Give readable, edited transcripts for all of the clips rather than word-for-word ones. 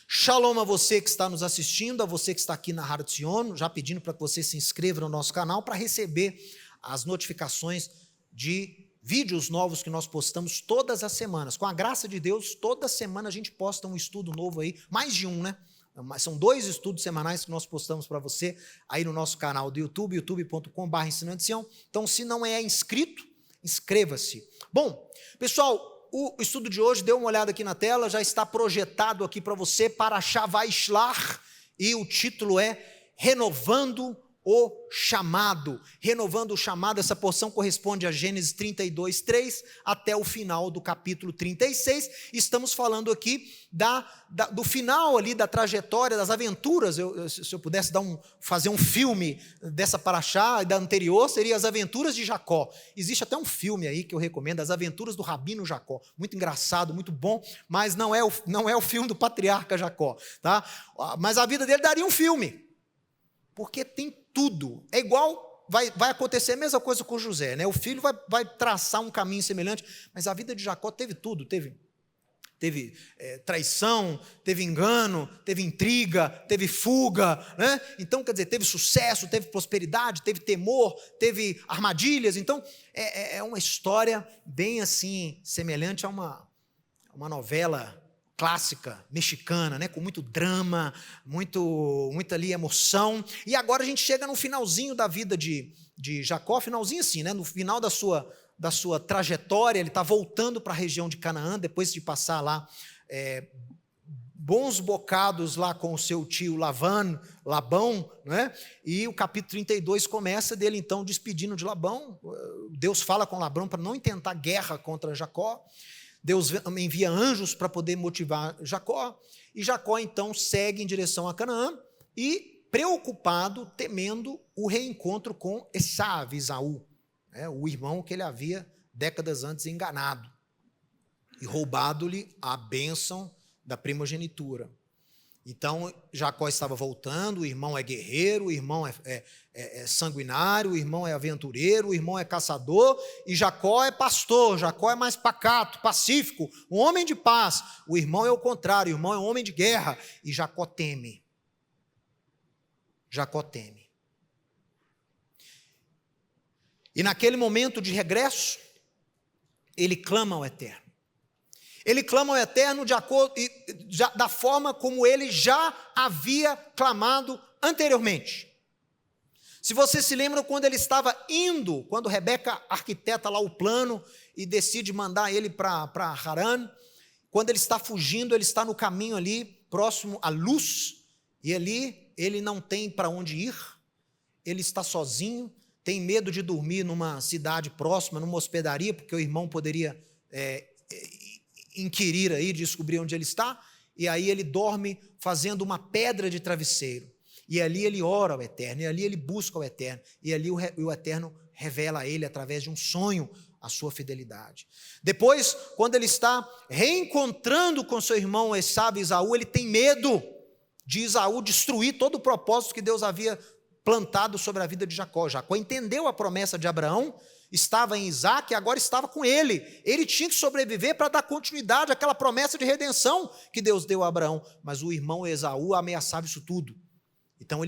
Shalom a você que está nos assistindo, a você que está aqui na Har Tzion, já pedindo para que você se inscreva no nosso canal para receber as notificações de vídeos novos que nós postamos todas as semanas. Com a graça de Deus, toda semana a gente posta um estudo novo aí, mais de um, né? São 2 estudos semanais que nós postamos para você aí no nosso canal do YouTube, youtube.com/ensinando Sião. Então, se não é inscrito, inscreva-se. Bom, pessoal, o estudo de hoje, dê uma olhada aqui na tela, já está projetado aqui para você, Parashá Vaishlar, e o título é Renovando o Chamado. Renovando o Chamado, essa porção corresponde a Gênesis 32, 3, até o final do capítulo 36. Estamos falando aqui do final ali, da trajetória, das aventuras. Se eu pudesse fazer um filme dessa Parashá e da anterior, seria As Aventuras de Jacó. Existe até um filme aí que eu recomendo, As Aventuras do Rabino Jacó. Muito engraçado, muito bom, mas não é o filme do patriarca Jacó, tá? Mas a vida dele daria um filme, porque tem tudo. É igual, vai acontecer a mesma coisa com José, né? O filho vai traçar um caminho semelhante, mas a vida de Jacó teve tudo, teve traição, teve engano, teve intriga, teve fuga, né? Então, quer dizer, teve sucesso, teve prosperidade, teve temor, teve armadilhas. Então, é uma história bem assim, semelhante a uma novela clássica, mexicana, né? Com muito drama, muita ali emoção. E agora a gente chega no finalzinho da vida de Jacó, finalzinho assim, né? No final da sua trajetória, ele está voltando para a região de Canaã, depois de passar lá bons bocados lá com o seu tio Labão, né? E o capítulo 32 começa dele então despedindo de Labão. Deus fala com Labão para não intentar guerra contra Jacó. Deus envia anjos para poder motivar Jacó, e Jacó então segue em direção a Canaã, e preocupado, temendo o reencontro com Esaú, né, o irmão que ele havia décadas antes enganado, e roubado-lhe a bênção da primogenitura. Então, Jacó estava voltando, o irmão é guerreiro, o irmão é sanguinário, o irmão é aventureiro, o irmão é caçador, e Jacó é pastor, Jacó é mais pacato, pacífico, um homem de paz. O irmão é o contrário, o irmão é um homem de guerra, e Jacó teme. Jacó teme. E naquele momento de regresso, ele clama ao Eterno. Ele clama ao Eterno da forma como ele já havia clamado anteriormente. Se você se lembra quando ele estava indo, quando Rebeca arquiteta lá o plano e decide mandar ele para Harã, quando ele está fugindo, ele está no caminho ali, próximo à Luz, e ali ele não tem para onde ir, ele está sozinho, tem medo de dormir numa cidade próxima, numa hospedaria, porque o irmão poderia inquirir aí, descobrir onde ele está, e aí ele dorme fazendo uma pedra de travesseiro, e ali ele ora ao Eterno, e ali ele busca o Eterno, e ali o Eterno revela a ele, através de um sonho, a sua fidelidade. Depois, quando ele está reencontrando com seu irmão Esaú, ele tem medo de Esaú destruir todo o propósito que Deus havia plantado sobre a vida de Jacó. Jacó entendeu a promessa de Abraão, estava em Isaac e agora estava com ele. Ele tinha que sobreviver para dar continuidade àquela promessa de redenção que Deus deu a Abraão. Mas o irmão Esaú ameaçava isso tudo. Então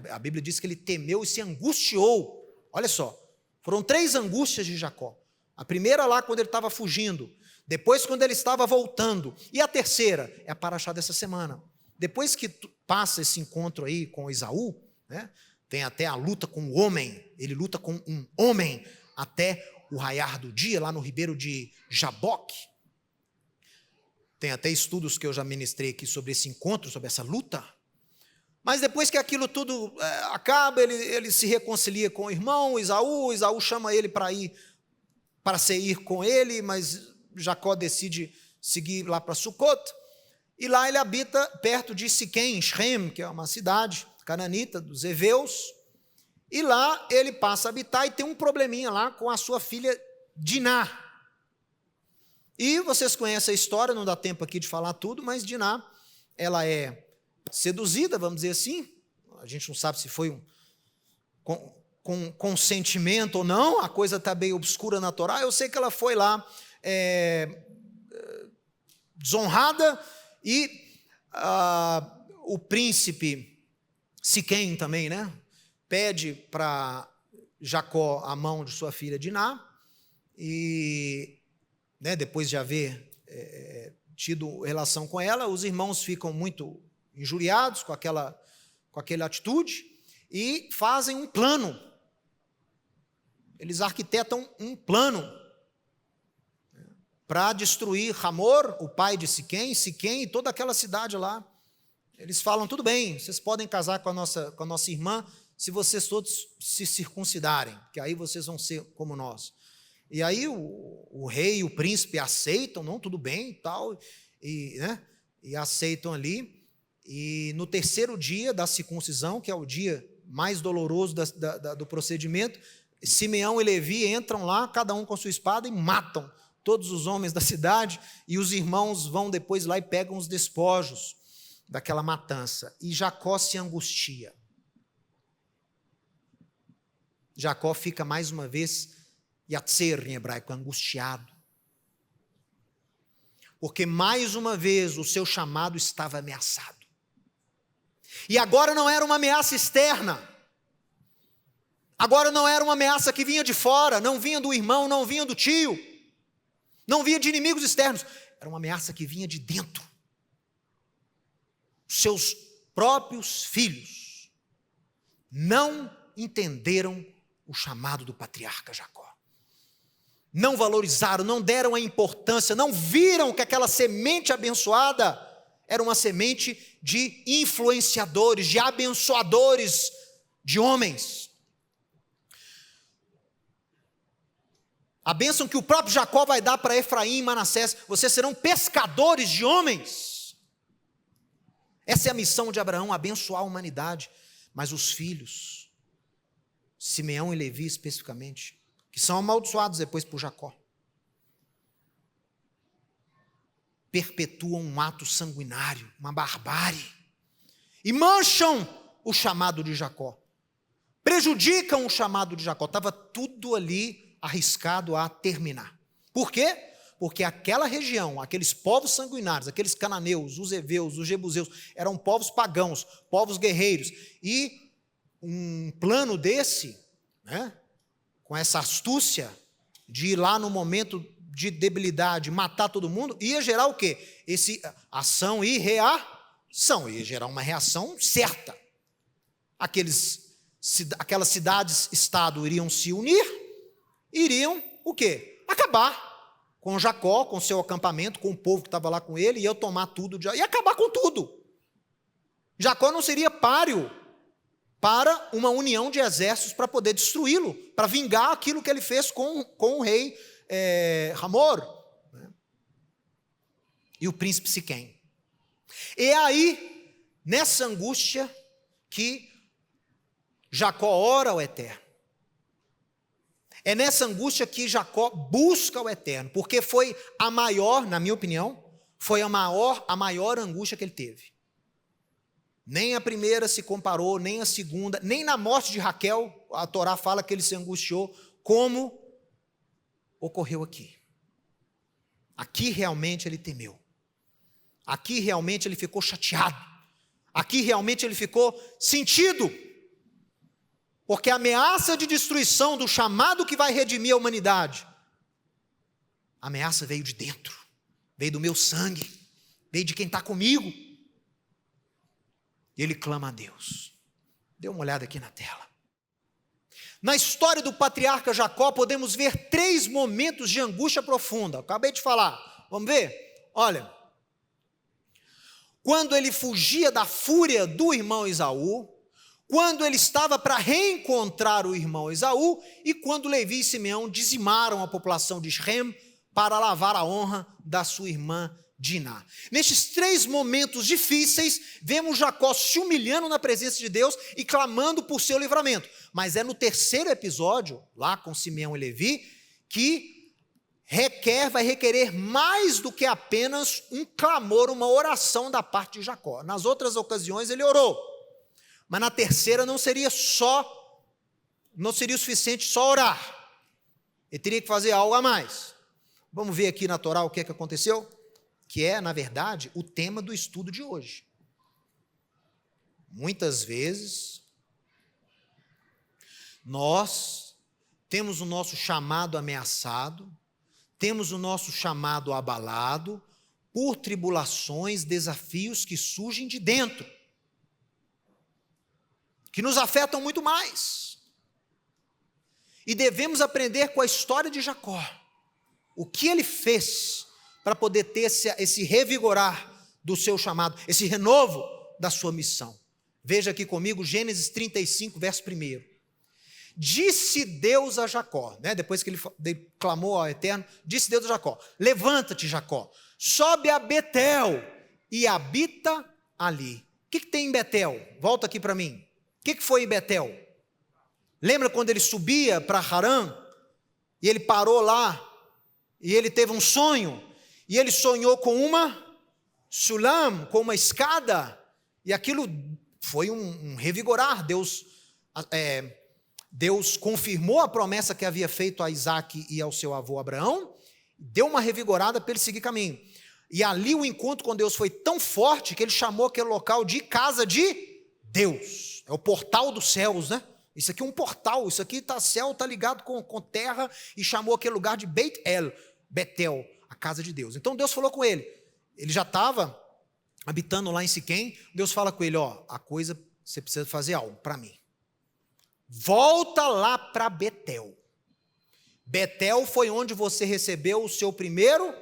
a Bíblia diz que ele temeu e se angustiou. Olha só, foram 3 angústias de Jacó. A primeira lá quando ele estava fugindo, depois quando ele estava voltando, e a terceira é a Parashá dessa semana. Depois que passa esse encontro aí com Esaú, né, tem até a luta com o homem, ele luta com um homem até o raiar do dia, lá no ribeiro de Jaboque. Tem até estudos que eu já ministrei aqui sobre esse encontro, sobre essa luta. Mas depois que aquilo tudo acaba, ele se reconcilia com o irmão Esaú chama ele para ir com ele, mas Jacó decide seguir lá para Sucot, e lá ele habita perto de Siquém, Shem, que é uma cidade cananita dos heveus, e lá ele passa a habitar e tem um probleminha lá com a sua filha Diná. E vocês conhecem a história, não dá tempo aqui de falar tudo, mas Diná, ela é seduzida, vamos dizer assim, a gente não sabe se foi com consentimento ou não, a coisa está bem obscura na Torá. Eu sei que ela foi lá desonrada, e O príncipe Siquém também, né? Pede para Jacó a mão de sua filha Diná, e né, depois de haver tido relação com ela, os irmãos ficam muito injuriados com aquela atitude e fazem um plano. Eles arquitetam um plano para destruir Hamor, o pai de Siquém e toda aquela cidade lá. Eles falam, tudo bem, vocês podem casar com a nossa irmã se vocês todos se circuncidarem, que aí vocês vão ser como nós. E aí o rei e o príncipe aceitam, não, tudo bem, tal, e aceitam ali. E no terceiro dia da circuncisão, que é o dia mais doloroso do procedimento, Simeão e Levi entram lá, cada um com sua espada, e matam todos os homens da cidade, e os irmãos vão depois lá e pegam os despojos daquela matança. E Jacó se angustia. Jacó fica mais uma vez, yatser em hebraico, angustiado. Porque mais uma vez o seu chamado estava ameaçado. E agora não era uma ameaça externa. Agora não era uma ameaça que vinha de fora, não vinha do irmão, não vinha do tio, não vinha de inimigos externos. Era uma ameaça que vinha de dentro. Seus próprios filhos não entenderam o chamado do patriarca Jacó. Não valorizaram, não deram a importância, não viram que aquela semente abençoada era uma semente de influenciadores, de abençoadores de homens. A bênção que o próprio Jacó vai dar para Efraim e Manassés: vocês serão pescadores de homens. Essa é a missão de Abraão, abençoar a humanidade. Mas os filhos, Simeão e Levi especificamente, que são amaldiçoados depois por Jacó, perpetuam um ato sanguinário, uma barbárie, e mancham o chamado de Jacó, prejudicam o chamado de Jacó. Estava tudo ali arriscado a terminar. Por quê? Porque aquela região, aqueles povos sanguinários, aqueles cananeus, os heveus, os jebuseus, eram povos pagãos, povos guerreiros, e um plano desse, né, com essa astúcia de ir lá no momento de debilidade, matar todo mundo, ia gerar o quê? Ação e reação, ia gerar uma reação certa. Aquelas cidades-estado iriam se unir, iriam o quê? Acabar com Jacó, com seu acampamento, com o povo que estava lá com ele, ia tomar tudo, ia acabar com tudo. Jacó não seria páreo para uma união de exércitos para poder destruí-lo, para vingar aquilo que ele fez com o rei Hamor, né? E o príncipe Siquém. E é aí, nessa angústia, que Jacó ora ao Eterno. É nessa angústia que Jacó busca o Eterno, porque foi a maior, na minha opinião, foi a maior angústia que ele teve. Nem a primeira se comparou, nem a segunda, nem na morte de Raquel, a Torá fala que ele se angustiou, como ocorreu aqui. Aqui realmente ele temeu. Aqui realmente ele ficou chateado. Aqui realmente ele ficou sentido. Porque a ameaça de destruição do chamado que vai redimir a humanidade, a ameaça veio de dentro, veio do meu sangue, veio de quem está comigo. E ele clama a Deus. Dê uma olhada aqui na tela. Na história do patriarca Jacó, podemos ver 3 momentos de angústia profunda. Eu acabei de falar. Vamos ver? Olha. Quando ele fugia da fúria do irmão Esaú, quando ele estava para reencontrar o irmão Esaú, e quando Levi e Simeão dizimaram a população de Shem para lavar a honra da sua irmã Diná. Nestes 3 momentos difíceis, vemos Jacó se humilhando na presença de Deus e clamando por seu livramento. Mas é no terceiro episódio, lá com Simeão e Levi, que vai requerer mais do que apenas um clamor, uma oração da parte de Jacó. Nas outras ocasiões ele orou, mas na terceira não seria o suficiente só orar. Ele teria que fazer algo a mais. Vamos ver aqui na Torá o que é que aconteceu? Que é, na verdade, o tema do estudo de hoje. Muitas vezes, nós temos o nosso chamado ameaçado, temos o nosso chamado abalado por tribulações, desafios que surgem de dentro, que nos afetam muito mais. E devemos aprender com a história de Jacó, o que ele fez para poder ter esse revigorar do seu chamado, esse renovo da sua missão. Veja aqui comigo Gênesis 35, verso 1. Disse Deus a Jacó, depois que ele clamou ao Eterno, disse Deus a Jacó: levanta-te, Jacó, sobe a Betel e habita ali. O que tem em Betel? Volta aqui para mim. O que foi em Betel? Lembra quando ele subia para Harã? E ele parou lá, e ele teve um sonho, e ele sonhou com uma sulam, com uma escada, e aquilo foi um revigorar. Deus confirmou a promessa que havia feito a Isaac e ao seu avô Abraão, deu uma revigorada para ele seguir caminho. E ali o encontro com Deus foi tão forte que ele chamou aquele local de casa de Deus. É o portal dos céus, né? Isso aqui é um portal, isso aqui céu está ligado com terra, e chamou aquele lugar de Betel, a casa de Deus. Então Deus falou com ele, ele já estava habitando lá em Siquém. Deus fala com ele: você precisa fazer algo para mim. Volta lá para Betel. Betel foi onde você recebeu o seu primeiro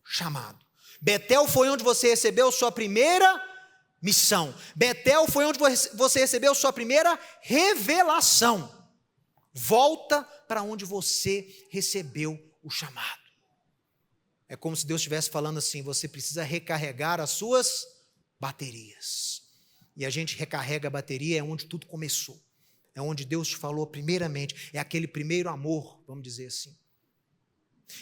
chamado. Betel foi onde você recebeu sua primeira missão. Betel foi onde você recebeu sua primeira revelação. Volta para onde você recebeu o chamado. É como se Deus estivesse falando assim: você precisa recarregar as suas baterias. E a gente recarrega a bateria onde tudo começou. É onde Deus te falou primeiramente, é aquele primeiro amor, vamos dizer assim.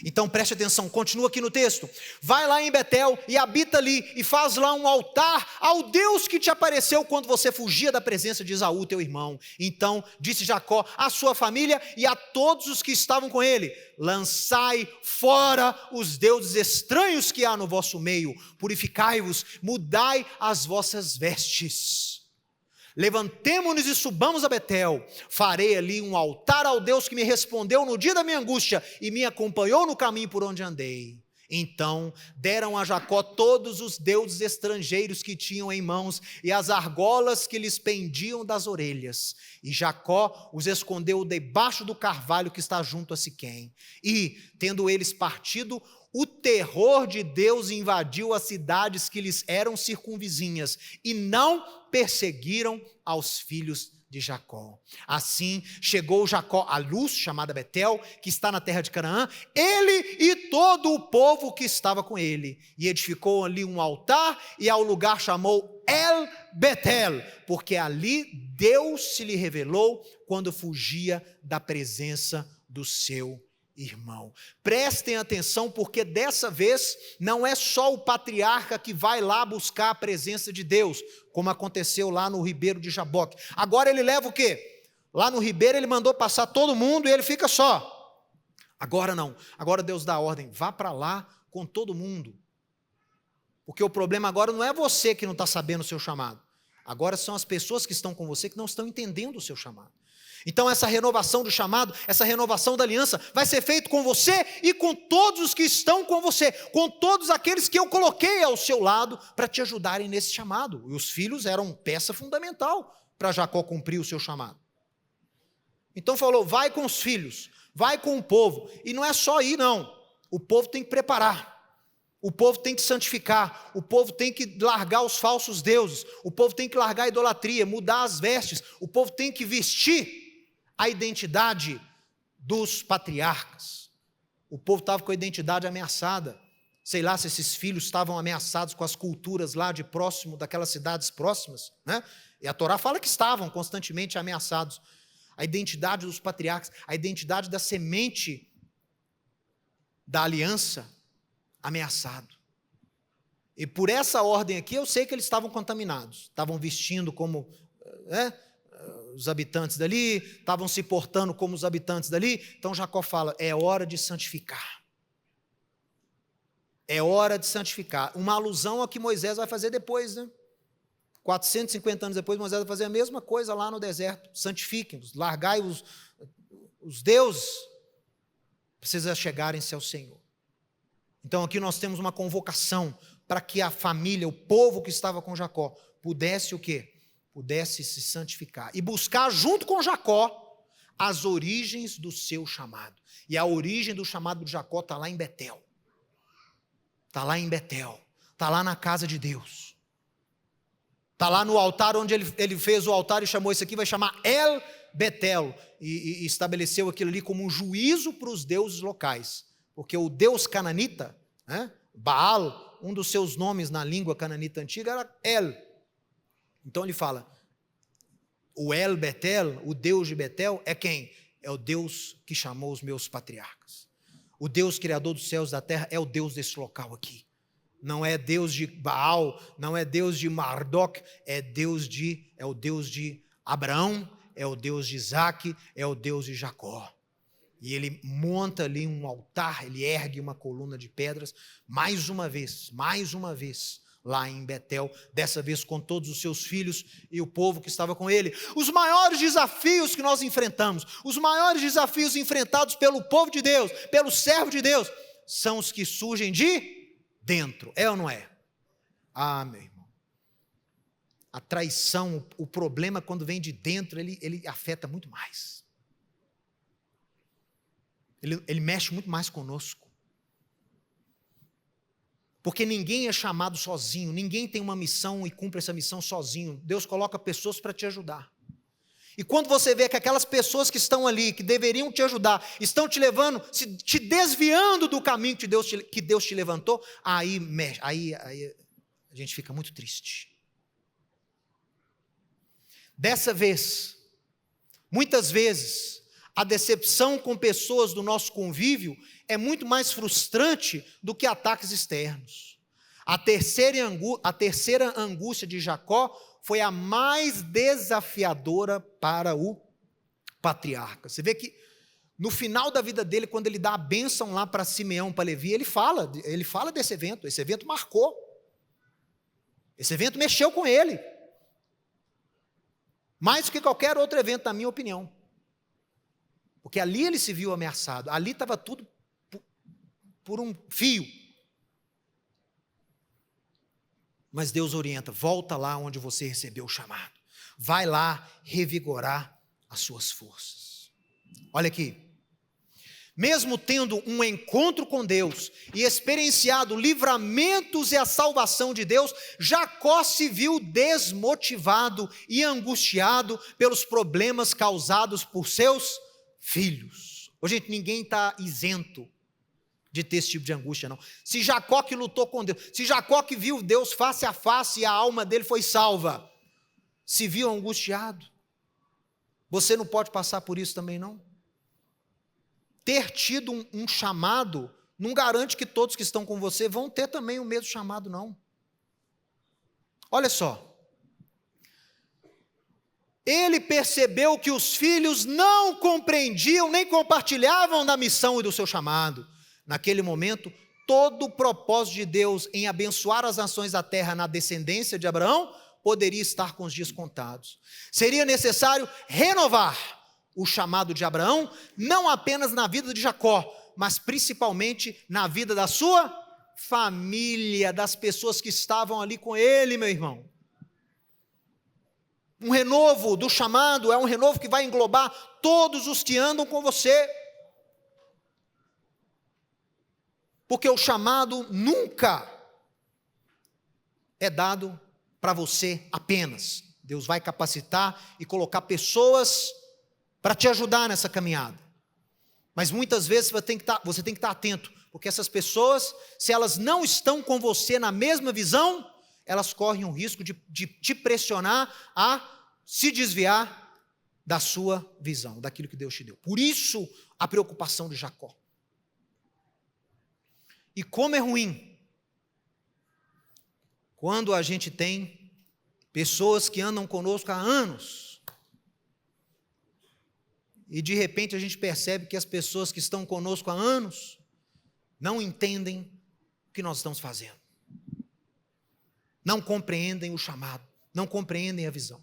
Então preste atenção, continua aqui no texto. Vai lá em Betel e habita ali, e faz lá um altar ao Deus que te apareceu quando você fugia da presença de Esaú, teu irmão. Então disse Jacó à sua família e a todos os que estavam com ele: lançai fora os deuses estranhos que há no vosso meio, purificai-vos, mudai as vossas vestes. Levantemo-nos e subamos a Betel, farei ali um altar ao Deus que me respondeu no dia da minha angústia e me acompanhou no caminho por onde andei. Então deram a Jacó todos os deuses estrangeiros que tinham em mãos e as argolas que lhes pendiam das orelhas. E Jacó os escondeu debaixo do carvalho que está junto a Siquém. E, tendo eles partido, o terror de Deus invadiu as cidades que lhes eram circunvizinhas, e não perseguiram aos filhos de Jacó. Assim chegou Jacó à Luz, chamada Betel, que está na terra de Canaã, ele e todo o povo que estava com ele, e edificou ali um altar, e ao lugar chamou El Betel, porque ali Deus se lhe revelou quando fugia da presença do seu irmão. Prestem atenção, porque dessa vez não é só o patriarca que vai lá buscar a presença de Deus, como aconteceu lá no ribeiro de Jaboque. Agora ele leva o quê? Lá no ribeiro ele mandou passar todo mundo e ele fica só. Agora não, agora Deus dá a ordem: vá para lá com todo mundo. Porque o problema agora não é você que não está sabendo o seu chamado, agora são as pessoas que estão com você que não estão entendendo o seu chamado. Então essa renovação do chamado, essa renovação da aliança vai ser feita com você e com todos os que estão com você, com todos aqueles que eu coloquei ao seu lado para te ajudarem nesse chamado. E os filhos eram peça fundamental para Jacó cumprir o seu chamado. Então falou: vai com os filhos, vai com o povo. E não é só ir não, o povo tem que preparar. O povo tem que santificar, o povo tem que largar os falsos deuses, o povo tem que largar a idolatria, mudar as vestes, o povo tem que vestir a identidade dos patriarcas. O povo estava com a identidade ameaçada. Sei lá se esses filhos estavam ameaçados com as culturas lá de próximo, daquelas cidades próximas, né? E a Torá fala que estavam constantemente ameaçados. A identidade dos patriarcas, a identidade da semente da aliança, ameaçado. E por essa ordem aqui, eu sei que eles estavam contaminados, estavam vestindo como os habitantes dali, estavam se portando como os habitantes dali. Então Jacó fala: é hora de santificar. É hora de santificar. Uma alusão ao que Moisés vai fazer depois, né? 450 anos depois, Moisés vai fazer a mesma coisa lá no deserto. Santifiquem-vos, largai os deuses, precisa chegarem-se ao Senhor. Então aqui nós temos uma convocação para que a família, o povo que estava com Jacó, pudesse o quê? Pudesse se santificar e buscar junto com Jacó as origens do seu chamado. E a origem do chamado de Jacó está lá em Betel. Está lá em Betel. Está lá na casa de Deus. Está lá no altar onde ele fez o altar e chamou isso aqui, vai chamar El Betel. E estabeleceu aquilo ali como um juízo para os deuses locais. Porque o deus cananita, Baal, um dos seus nomes na língua cananita antiga era El. Então ele fala, o El Betel, o Deus de Betel, é quem? É o Deus que chamou os meus patriarcas. O Deus criador dos céus e da terra é o Deus desse local aqui. Não é Deus de Baal, não é Deus de Marduk, é o Deus de Abraão, é o Deus de Isaac, é o Deus de Jacó. E ele monta ali um altar, ele ergue uma coluna de pedras, mais uma vez, lá em Betel, dessa vez com todos os seus filhos e o povo que estava com ele. Os maiores desafios que nós enfrentamos, os maiores desafios enfrentados pelo povo de Deus, pelo servo de Deus, são os que surgem de dentro, é ou não é? Ah, meu irmão, a traição, o problema quando vem de dentro, ele afeta muito mais. Ele mexe muito mais conosco. Porque ninguém é chamado sozinho, ninguém tem uma missão e cumpre essa missão sozinho. Deus coloca pessoas para te ajudar. E quando você vê que aquelas pessoas que estão ali, que deveriam te ajudar, estão te levando, te desviando do caminho que Deus te levantou, aí a gente fica muito triste. Dessa vez, muitas vezes, a decepção com pessoas do nosso convívio é muito mais frustrante do que ataques externos. A terceira angústia de Jacó foi a mais desafiadora para o patriarca. Você vê que no final da vida dele, quando ele dá a bênção lá para Simeão, para Levi, ele fala desse evento. Esse evento marcou. Esse evento mexeu com ele. Mais do que qualquer outro evento, na minha opinião. Porque ali ele se viu ameaçado. Ali estava tudo por um fio. Mas Deus orienta, volta lá onde você recebeu o chamado. Vai lá revigorar as suas forças. Olha aqui. Mesmo tendo um encontro com Deus e experienciado livramentos e a salvação de Deus, Jacó se viu desmotivado e angustiado pelos problemas causados por seus filhos. Ô, gente, ninguém está isento de ter esse tipo de angústia, não. Se Jacó que lutou com Deus, se Jacó que viu Deus face a face e a alma dele foi salva, se viu angustiado, você não pode passar por isso também, não? Ter tido um chamado não garante que todos que estão com você vão ter também o mesmo chamado, não. Olha só. Ele percebeu que os filhos não compreendiam nem compartilhavam da missão e do seu chamado. Naquele momento, todo o propósito de Deus em abençoar as nações da terra na descendência de Abraão poderia estar com os dias contados. Seria necessário renovar o chamado de Abraão, não apenas na vida de Jacó, mas principalmente na vida da sua família, das pessoas que estavam ali com ele, meu irmão. Um renovo do chamado é um renovo que vai englobar todos os que andam com você. Porque o chamado nunca é dado para você apenas. Deus vai capacitar e colocar pessoas para te ajudar nessa caminhada. Mas muitas vezes você tem que estar atento, porque essas pessoas, se elas não estão com você na mesma visão, elas correm o risco de te pressionar a se desviar da sua visão, daquilo que Deus te deu. Por isso, a preocupação de Jacó. E como é ruim quando a gente tem pessoas que andam conosco há anos e de repente a gente percebe que as pessoas que estão conosco há anos não entendem o que nós estamos fazendo, não compreendem o chamado, não compreendem a visão.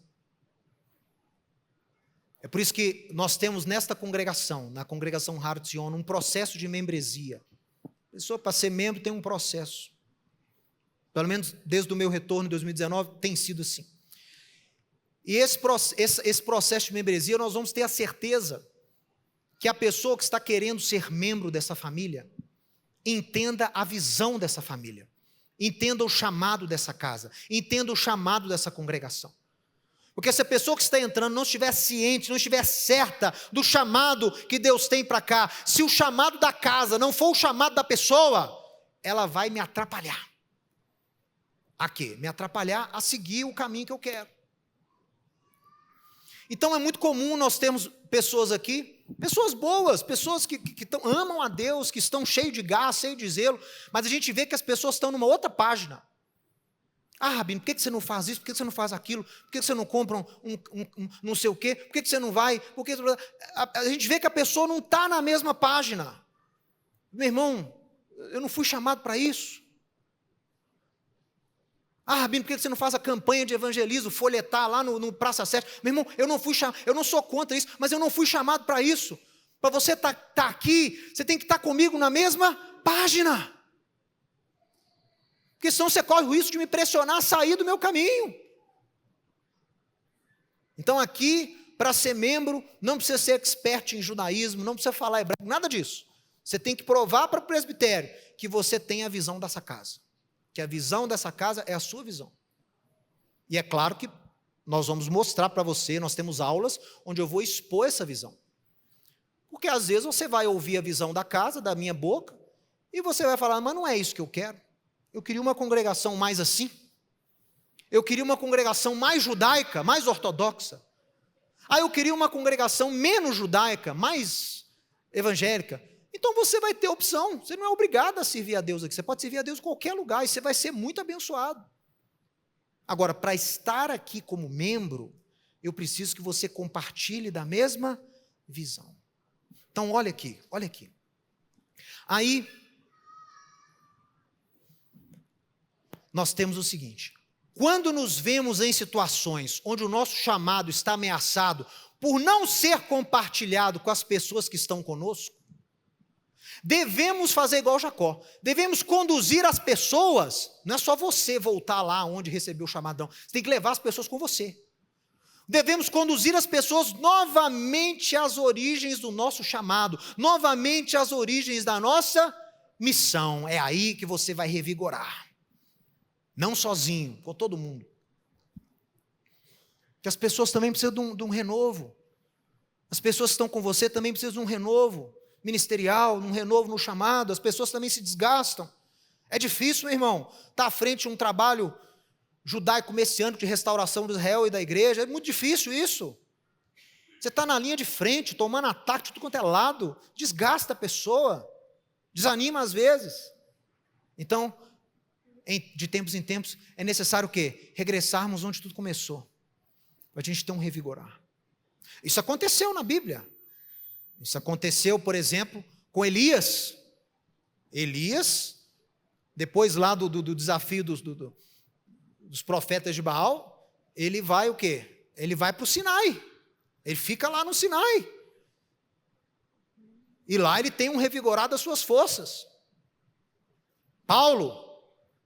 É por isso que nós temos nesta congregação, na congregação Har Zion, um processo de membresia. A pessoa, para ser membro, tem um processo. Pelo menos desde o meu retorno em 2019, tem sido assim. E esse processo de membresia, nós vamos ter a certeza que a pessoa que está querendo ser membro dessa família, entenda a visão dessa família, entenda o chamado dessa casa, entenda o chamado dessa congregação. Porque se a pessoa que está entrando não estiver ciente, não estiver certa do chamado que Deus tem para cá, se o chamado da casa não for o chamado da pessoa, ela vai me atrapalhar. A quê? Me atrapalhar a seguir o caminho que eu quero. Então é muito comum nós termos pessoas aqui, pessoas boas, pessoas que amam a Deus, que estão cheios de gás, cheios de zelo, mas a gente vê que as pessoas estão numa outra página. Ah, Rabino, por que você não faz isso? Por que você não faz aquilo? Por que você não compra um não sei o quê? Por que você não vai? A gente vê que a pessoa não está na mesma página. Meu irmão, eu não fui chamado para isso. Ah, Rabino, por que você não faz a campanha de evangelismo, folhetar lá no Praça 7? Meu irmão, eu não sou contra isso, mas eu não fui chamado para isso. Para você estar aqui, você tem que estar comigo na mesma página. Porque senão você corre o risco de me pressionar a sair do meu caminho. Então aqui, para ser membro, não precisa ser expert em judaísmo, não precisa falar hebraico, nada disso. Você tem que provar para o presbitério que você tem a visão dessa casa. Que a visão dessa casa é a sua visão. E é claro que nós vamos mostrar para você, nós temos aulas onde eu vou expor essa visão. Porque às vezes você vai ouvir a visão da casa, da minha boca, e você vai falar, mas não é isso que eu quero. Eu queria uma congregação mais assim. Eu queria uma congregação mais judaica, mais ortodoxa. Eu queria uma congregação menos judaica, mais evangélica. Então você vai ter opção. Você não é obrigado a servir a Deus aqui. Você pode servir a Deus em qualquer lugar e você vai ser muito abençoado. Agora, para estar aqui como membro, eu preciso que você compartilhe da mesma visão. Então, olha aqui, olha aqui. Aí, nós temos o seguinte: quando nos vemos em situações onde o nosso chamado está ameaçado por não ser compartilhado com as pessoas que estão conosco, devemos fazer igual Jacó, devemos conduzir as pessoas, não é só você voltar lá onde recebeu o chamadão, você tem que levar as pessoas com você. Devemos conduzir as pessoas novamente às origens do nosso chamado, novamente às origens da nossa missão. É aí que você vai revigorar. Não sozinho, com todo mundo. Que as pessoas também precisam de um renovo. As pessoas que estão com você também precisam de um renovo ministerial, um renovo no chamado. As pessoas também se desgastam. É difícil, meu irmão, estar à frente de um trabalho judaico-messiânico de restauração de Israel e da igreja. É muito difícil isso. Você está na linha de frente, tomando ataque de tudo quanto é lado, desgasta a pessoa, desanima às vezes. Então, de tempos em tempos, é necessário o quê? Regressarmos onde tudo começou, para a gente ter um revigorar. Isso aconteceu na Bíblia. Isso aconteceu, por exemplo, com Elias. Elias, depois lá do desafio dos profetas de Baal, ele vai o quê? Ele vai para o Sinai. Ele fica lá no Sinai. E lá ele tem um revigorar das suas forças. Paulo,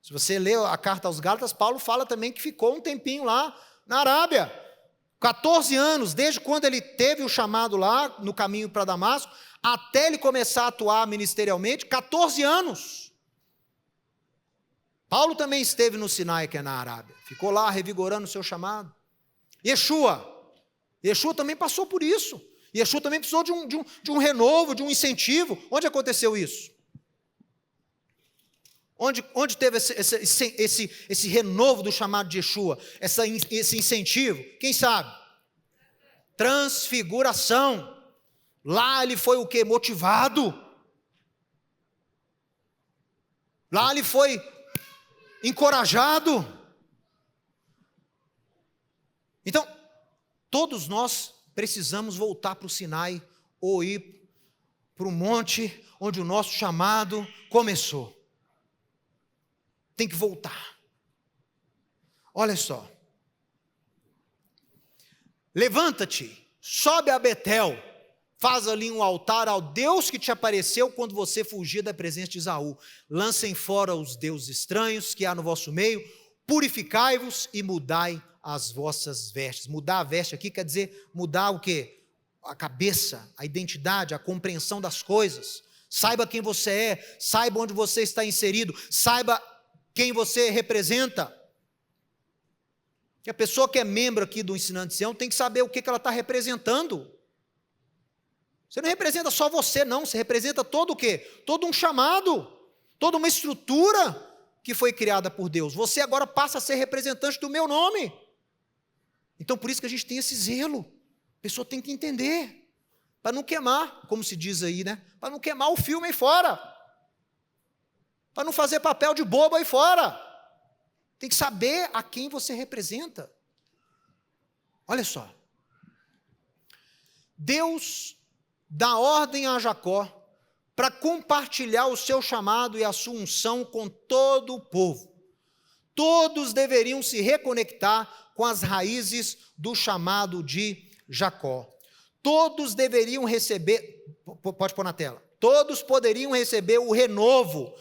se você lê a carta aos Gálatas, Paulo fala também que ficou um tempinho lá na Arábia. 14 anos, desde quando ele teve o chamado lá, no caminho para Damasco, até ele começar a atuar ministerialmente, 14 anos. Paulo também esteve no Sinai, que é na Arábia. Ficou lá revigorando o seu chamado. Yeshua também passou por isso. Yeshua também precisou de um renovo, de um incentivo. Onde aconteceu isso? Onde teve esse renovo do chamado de Yeshua, esse incentivo? Quem sabe? Transfiguração. Lá ele foi o quê? Motivado. Lá ele foi encorajado. Então, todos nós precisamos voltar para o Sinai ou ir para o monte onde o nosso chamado começou. Tem que voltar. Olha só. levanta-te, sobe a Betel, faz ali um altar ao Deus que te apareceu quando você fugia da presença de Esaú. Lancem fora os deuses estranhos que há no vosso meio, purificai-vos e mudai as vossas vestes. Mudar a veste aqui quer dizer mudar o quê? A cabeça, a identidade, a compreensão das coisas. Saiba quem você é, saiba onde você está inserido, saiba quem você representa. E a pessoa que é membro aqui do Ensinando de Sião tem que saber o que ela está representando. Você não representa só você, não, você representa todo o quê? Todo um chamado, toda uma estrutura que foi criada por Deus. Você agora passa a ser representante do meu nome. Então, por isso que a gente tem esse zelo. A pessoa tem que entender, para não queimar, como se diz aí, né? Para não queimar o filme aí fora, para não fazer papel de bobo aí fora. Tem que saber a quem você representa. Olha só. Deus dá ordem a Jacó para compartilhar o seu chamado e a sua unção com todo o povo. Todos deveriam se reconectar com as raízes do chamado de Jacó. Todos deveriam receber, pode pôr na tela, todos poderiam receber o renovo,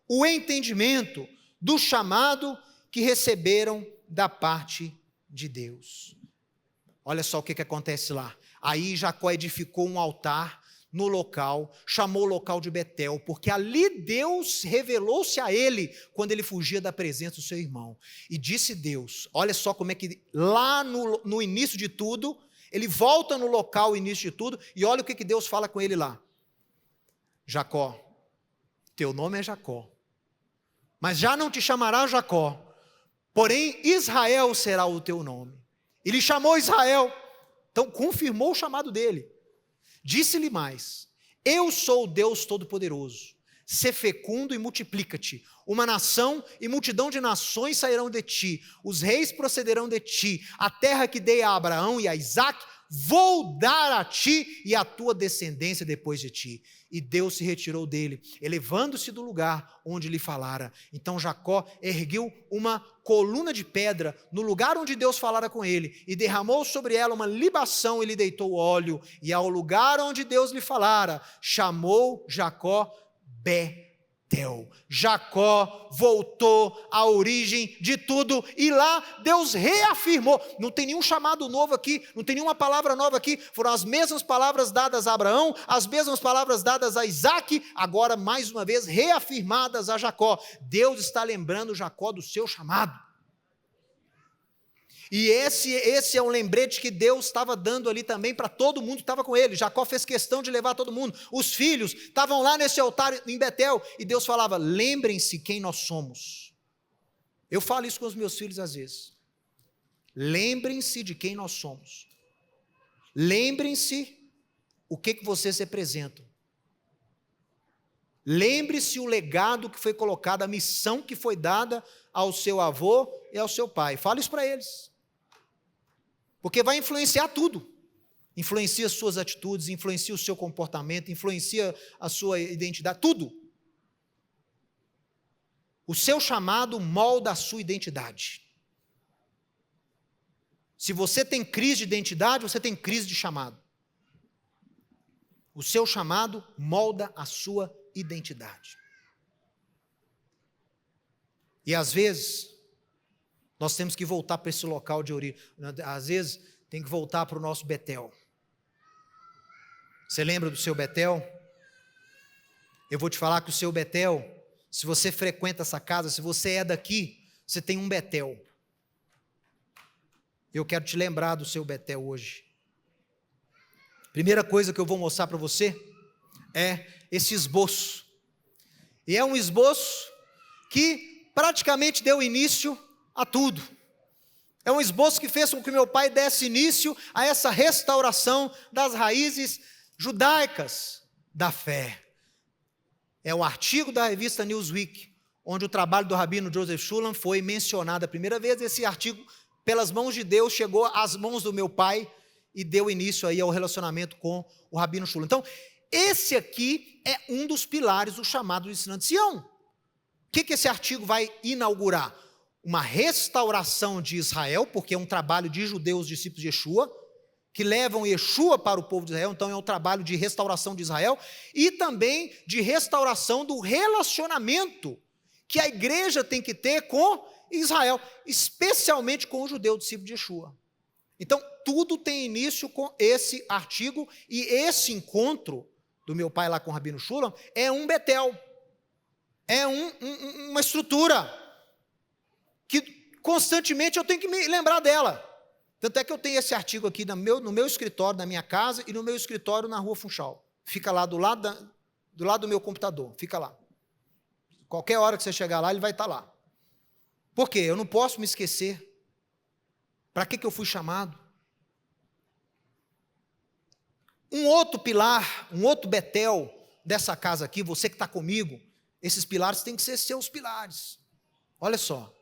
o entendimento do chamado que receberam da parte de Deus. Olha só o que acontece lá. Aí Jacó edificou um altar no local, chamou o local de Betel, porque ali Deus revelou-se a ele quando ele fugia da presença do seu irmão. E disse Deus, olha só como é que lá no início de tudo, ele volta no local, início de tudo, e olha o que Deus fala com ele lá. Jacó, teu nome é Jacó, mas já não te chamará Jacó, porém Israel será o teu nome. Ele chamou Israel, então confirmou o chamado dele. Disse-lhe mais, eu sou o Deus Todo-Poderoso, sê fecundo e multiplica-te, uma nação e multidão de nações sairão de ti, os reis procederão de ti, a terra que dei a Abraão e a Isaque, vou dar a ti e à tua descendência depois de ti. E Deus se retirou dele, elevando-se do lugar onde lhe falara. Então Jacó ergueu uma coluna de pedra no lugar onde Deus falara com ele, e derramou sobre ela uma libação e lhe deitou óleo, e ao lugar onde Deus lhe falara, chamou Jacó Betel. Jacó voltou à origem de tudo, e lá Deus reafirmou. Não tem nenhum chamado novo aqui, não tem nenhuma palavra nova aqui, foram as mesmas palavras dadas a Abraão, as mesmas palavras dadas a Isaque, agora mais uma vez reafirmadas a Jacó. Deus está lembrando Jacó do seu chamado. E esse é um lembrete que Deus estava dando ali também para todo mundo que estava com ele. Jacó fez questão de levar todo mundo. Os filhos estavam lá nesse altar em Betel, e Deus falava, lembrem-se quem nós somos. Eu falo isso com os meus filhos às vezes. Lembrem-se de quem nós somos. Lembrem-se o que vocês representam. Lembre-se o legado que foi colocado, a missão que foi dada ao seu avô e ao seu pai. Fala isso para eles. Porque vai influenciar tudo. Influencia as suas atitudes, influencia o seu comportamento, influencia a sua identidade, tudo. O seu chamado molda a sua identidade. Se você tem crise de identidade, você tem crise de chamado. O seu chamado molda a sua identidade. E às vezes, nós temos que voltar para esse local de origem. Às vezes, tem que voltar para o nosso Betel. Você lembra do seu Betel? Eu vou te falar que o seu Betel, se você frequenta essa casa, se você é daqui, você tem um Betel. Eu quero te lembrar do seu Betel hoje. Primeira coisa que eu vou mostrar para você é esse esboço. E é um esboço que praticamente deu início a tudo. É um esboço que fez com que meu pai desse início a essa restauração das raízes judaicas da fé. É um artigo da revista Newsweek, onde o trabalho do rabino Joseph Shulam foi mencionado a primeira vez. Esse artigo, pelas mãos de Deus, chegou às mãos do meu pai e deu início aí ao relacionamento com o rabino Shulam. Então, esse aqui é um dos pilares do chamado Ensinando de Sião. O que esse artigo vai inaugurar? Uma restauração de Israel, porque é um trabalho de judeus, discípulos de Yeshua, que levam Yeshua para o povo de Israel. Então é um trabalho de restauração de Israel e também de restauração do relacionamento que a igreja tem que ter com Israel, especialmente com o judeu discípulo de Yeshua. Então, tudo tem início com esse artigo, e esse encontro do meu pai lá com o Rabino Shulam é um Betel, é uma estrutura que constantemente eu tenho que me lembrar dela. Tanto é que eu tenho esse artigo aqui no meu escritório, na minha casa, e no meu escritório na Rua Funchal. Fica lá do lado do meu computador, fica lá. Qualquer hora que você chegar lá, ele vai estar lá. Por quê? Eu não posso me esquecer. Para que eu fui chamado? Um outro pilar, um outro Betel dessa casa aqui, você que está comigo, esses pilares têm que ser seus pilares. Olha só.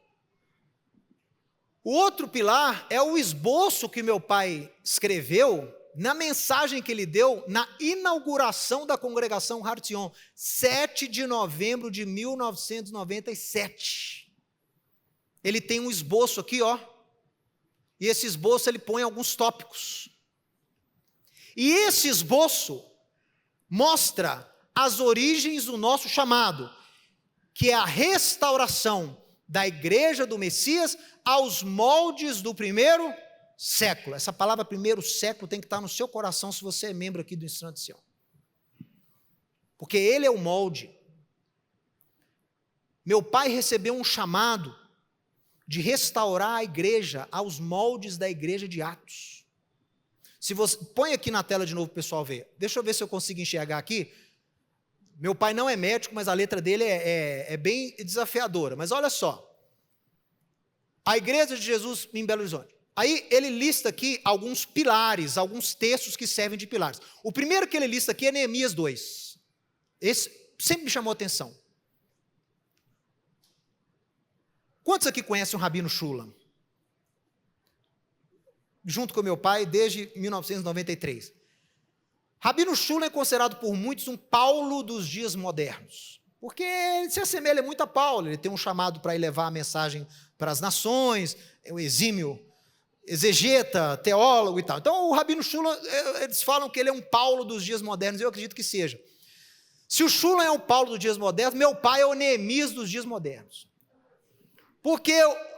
O outro pilar é o esboço que meu pai escreveu na mensagem que ele deu na inauguração da congregação Har Zion, 7 de novembro de 1997. Ele tem um esboço aqui, ó. E esse esboço ele põe alguns tópicos. E esse esboço mostra as origens do nosso chamado, que é a restauração da igreja do Messias aos moldes do primeiro século. Essa palavra primeiro século tem que estar no seu coração se você é membro aqui do Instrumento de Sião. Porque ele é o molde. Meu pai recebeu um chamado de restaurar a igreja aos moldes da igreja de Atos. Se você põe aqui na tela de novo para o pessoal ver. Deixa eu ver se eu consigo enxergar aqui. Meu pai não é médico, mas a letra dele é bem desafiadora. Mas olha só. A igreja de Jesus em Belo Horizonte. Aí ele lista aqui alguns pilares, alguns textos que servem de pilares. O primeiro que ele lista aqui é Neemias 2. Esse sempre me chamou a atenção. Quantos aqui conhecem o Rabino Shulam? Junto com meu pai desde 1993. Rabino Shulam é considerado por muitos um Paulo dos dias modernos. Porque ele se assemelha muito a Paulo. Ele tem um chamado para levar a mensagem para as nações, é um exímio exegeta, teólogo e tal. Então o Rabino Shulam, eles falam que ele é um Paulo dos dias modernos, eu acredito que seja. Se o Shulam é um Paulo dos dias modernos, meu pai é o Neemias dos dias modernos. Porque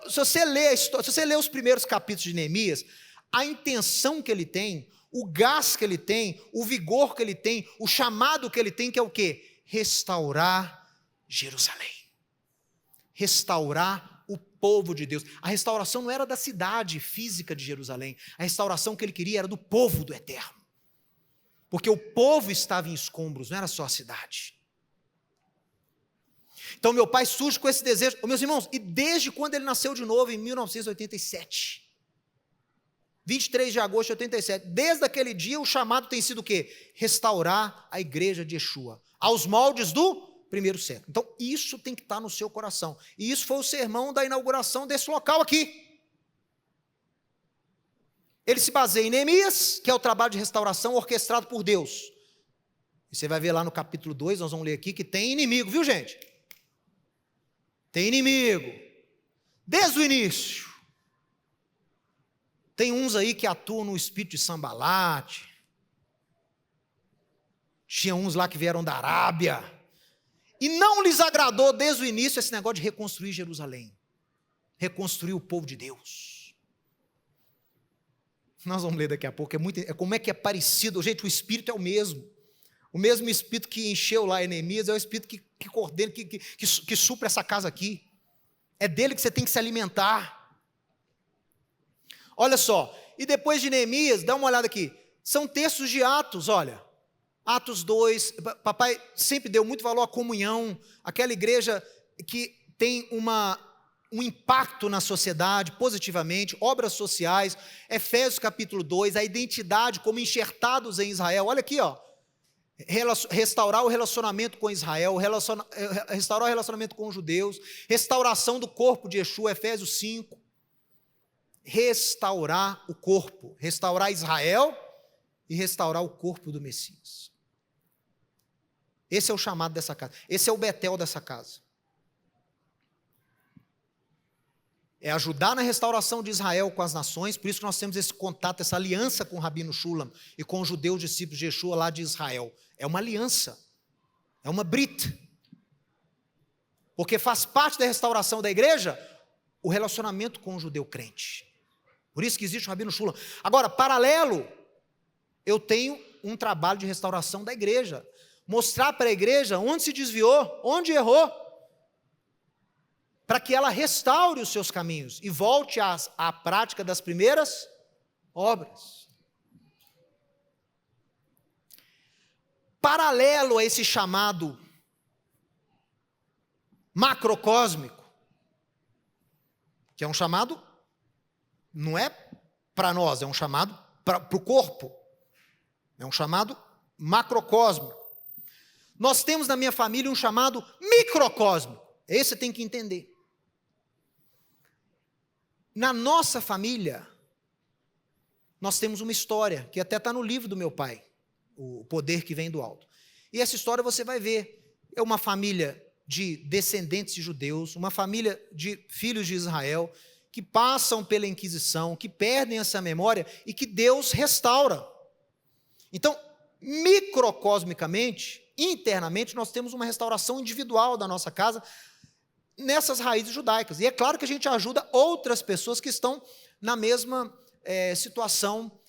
se você lê a história, se você lê os primeiros capítulos de Neemias, a intenção que ele tem, o gás que ele tem, o vigor que ele tem, o chamado que ele tem, que é o quê? Restaurar Jerusalém. Restaurar o povo de Deus. A restauração não era da cidade física de Jerusalém. A restauração que ele queria era do povo do Eterno. Porque o povo estava em escombros, não era só a cidade. Então meu pai surge com esse desejo. Meus irmãos, e desde quando ele nasceu de novo, em 1987. 23 de agosto de 87. Desde aquele dia o chamado tem sido o quê? Restaurar a igreja de Yeshua. Aos moldes do primeiro século. Então isso tem que estar no seu coração. E isso foi o sermão da inauguração desse local aqui. Ele se baseia em Neemias, que é o trabalho de restauração orquestrado por Deus. E você vai ver lá no capítulo 2, nós vamos ler aqui, que tem inimigo, viu gente? Tem inimigo. Desde o início. Tem uns aí que atuam no espírito de Sambalate. Tinha uns lá que vieram da Arábia. E não lhes agradou desde o início esse negócio de reconstruir Jerusalém. Reconstruir o povo de Deus. Nós vamos ler daqui a pouco. Como é que é parecido. Gente, o espírito é o mesmo. O mesmo espírito que encheu lá Neemias é o espírito que coordena, que supra essa casa aqui. É dele que você tem que se alimentar. Olha só, e depois de Neemias, dá uma olhada aqui. São textos de Atos, olha. Atos 2, papai sempre deu muito valor à comunhão, aquela igreja que tem um impacto na sociedade, positivamente, obras sociais. Efésios capítulo 2, a identidade como enxertados em Israel. Olha aqui, ó. Restaurar o relacionamento com Israel, restaurar o relacionamento com os judeus, restauração do corpo de Yeshua, Efésios 5, restaurar o corpo, restaurar Israel e restaurar o corpo do Messias. Esse é o chamado dessa casa, esse é o Betel dessa casa. é ajudar na restauração de Israel com as nações, por isso que nós temos esse contato, essa aliança com o Rabino Shulam e com os judeus discípulos de Yeshua lá de Israel. É uma aliança, é uma brit. Porque faz parte da restauração da igreja o relacionamento com o judeu crente. Por isso que existe o Rabino Shulam. Agora, paralelo, eu tenho um trabalho de restauração da igreja. Mostrar para a igreja onde se desviou, onde errou, para que ela restaure os seus caminhos e volte à prática das primeiras obras. Paralelo a esse chamado macrocósmico, que é um chamado, não é para nós, é um chamado para o corpo, é um chamado macrocósmico. Nós temos na minha família um chamado microcósmico, esse você tem que entender. Na nossa família, nós temos uma história, que até está no livro do meu pai, O Poder que Vem do Alto. E essa história você vai ver, é uma família de descendentes de judeus, uma família de filhos de Israel, que passam pela Inquisição, que perdem essa memória e que Deus restaura. Então, microcosmicamente, internamente, nós temos uma restauração individual da nossa casa, nessas raízes judaicas. E é claro que a gente ajuda outras pessoas que estão na mesma situação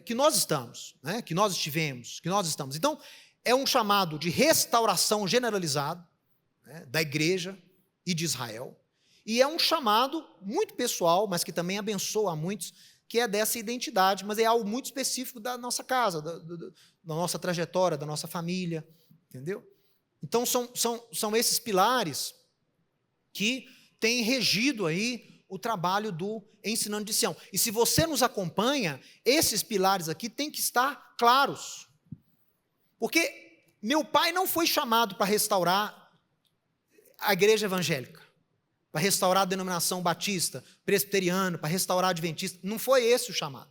que nós estamos, né? Que nós estivemos, que nós estamos. Então, é um chamado de restauração generalizado, né, da igreja e de Israel. E é um chamado muito pessoal, mas que também abençoa a muitos, que é dessa identidade, mas é algo muito específico da nossa casa, da nossa trajetória, da nossa família, entendeu? Então, são esses pilares que têm regido aí o trabalho do Ensinando de Sião. E se você nos acompanha, esses pilares aqui têm que estar claros. Porque meu pai não foi chamado para restaurar a igreja evangélica, para restaurar a denominação batista, presbiteriana, para restaurar a adventista. Não foi esse o chamado.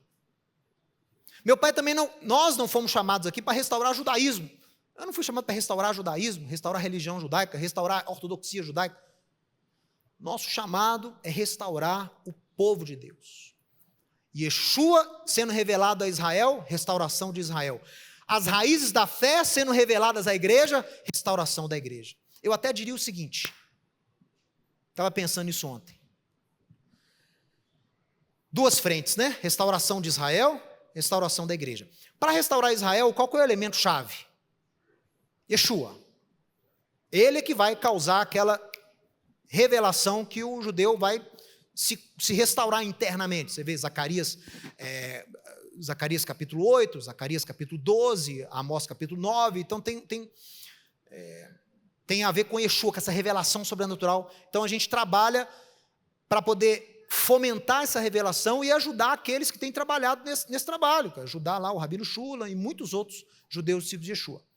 Meu pai também não, nós não fomos chamados aqui para restaurar o judaísmo. Eu não fui chamado para restaurar o judaísmo, restaurar a religião judaica, restaurar a ortodoxia judaica. Nosso chamado é restaurar o povo de Deus. Yeshua sendo revelado a Israel, restauração de Israel. As raízes da fé sendo reveladas à igreja, restauração da igreja. Eu até diria o seguinte, estava pensando nisso ontem. Duas frentes, né? Restauração de Israel, restauração da igreja. Para restaurar Israel, qual que é o elemento chave? Yeshua. Ele é que vai causar aquela revelação que o judeu vai se restaurar internamente. Você vê Zacarias capítulo 8, Zacarias capítulo 12, Amós capítulo 9. Então tem a ver com Yeshua, com essa revelação sobrenatural. Então a gente trabalha para poder fomentar essa revelação e ajudar aqueles que têm trabalhado nesse trabalho, ajudar lá o Rabino Shulam e muitos outros judeus discípulos de Yeshua.